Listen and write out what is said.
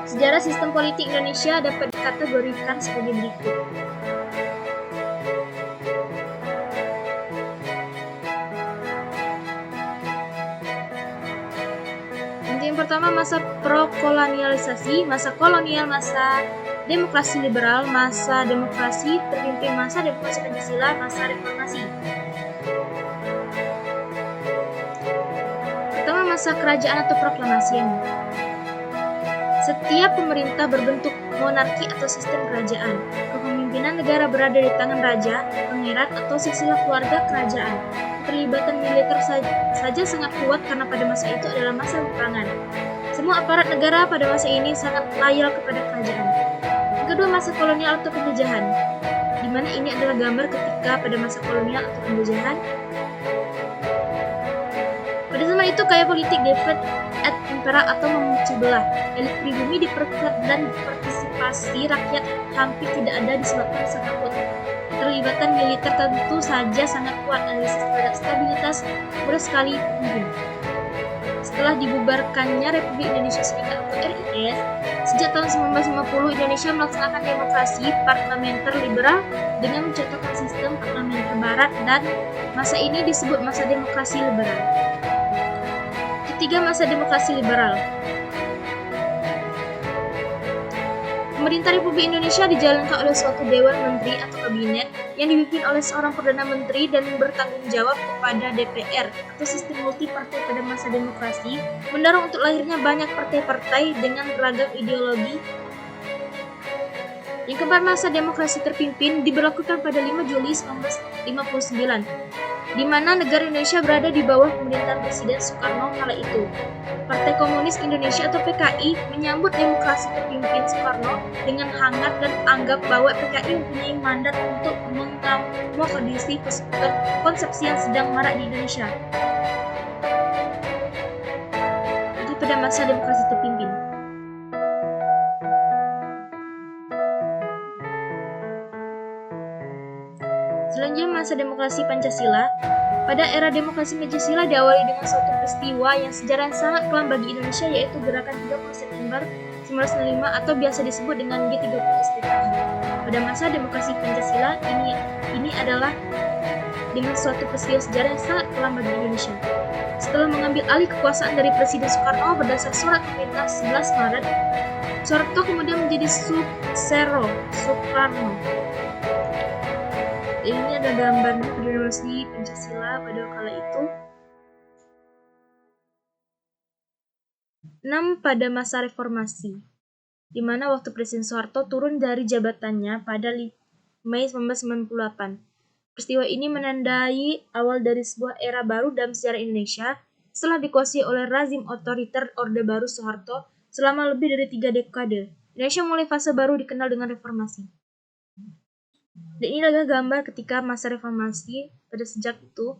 Sejarah sistem politik Indonesia dapat dikategorikan sebagai berikut. Yang pertama, masa prokolonialisasi, masa kolonial, masa demokrasi liberal, masa demokrasi terpimpin, masa demokrasi Pancasila, masa reformasi. Pertama, masa kerajaan atau proklamasi. Setiap pemerintah berbentuk monarki atau sistem kerajaan. Kepemimpinan negara berada di tangan raja, pangeran, atau silsilah keluarga kerajaan. Keterlibatan militer saja sangat kuat karena pada masa itu adalah masa peperangan. Semua aparat negara pada masa ini sangat loyal kepada kerajaan. Yang kedua, masa kolonial atau penjajahan, di mana ini adalah gambar ketika pada masa kolonial atau penjajahan. Pada zaman itu gaya politik divide et impera atau memecah belah. Elit pribumi diperkuat dan partisipasi rakyat hampir tidak ada disebabkan rasa takut. Keterlibatan militer tentu saja sangat kuat, analisis terhadap stabilitas mudah sekali mungkin. Setelah dibubarkannya Republik Indonesia Serikat atau RIS, sejak tahun 1950 Indonesia melaksanakan demokrasi parlementer liberal dengan mencontohkan sistem parlementer barat, dan masa ini disebut masa demokrasi liberal. Ketiga, masa demokrasi liberal. Pemerintah Republik Indonesia dijalankan oleh suatu dewan menteri atau kabinet yang dipimpin oleh seorang perdana menteri dan bertanggung jawab kepada DPR atau sistem multipartai. Pada masa demokrasi mendorong untuk lahirnya banyak partai-partai dengan beragam ideologi. Yang keempat, masa demokrasi terpimpin diberlakukan pada 5 Juli 1959, di mana negara Indonesia berada di bawah pemerintahan Presiden Soekarno kala itu. Partai Komunis Indonesia atau PKI menyambut demokrasi terpimpin Soekarno dengan hangat dan anggap bahwa PKI mempunyai mandat untuk mengakomodasi konsepsi yang sedang marak di Indonesia. Itu pada masa demokrasi terpimpin. Selanjutnya, masa demokrasi Pancasila. Pada era demokrasi Pancasila diawali dengan suatu peristiwa yang sejarah sangat kelam bagi Indonesia, yaitu Gerakan 30 September 1995 atau biasa disebut dengan G30 SPKI. Pada masa demokrasi Pancasila ini adalah dengan suatu peristiwa sejarah yang sangat kelam bagi Indonesia. Setelah mengambil alih kekuasaan dari Presiden Soekarno berdasar surat pemerintah 11 Maret, Soeharto kemudian menjadi suksesor Soekarno. Ini ada gambarnya demokrasi Pancasila pada kala itu. 6. Pada masa reformasi, di mana waktu Presiden Soeharto turun dari jabatannya pada Mei 1998. Peristiwa ini menandai awal dari sebuah era baru dalam sejarah Indonesia setelah dikuasai oleh rezim otoriter Orde Baru Soeharto selama lebih dari 3 dekade. Indonesia mulai fase baru dikenal dengan reformasi. Dan ini adalah gambar ketika masa reformasi pada sejak itu.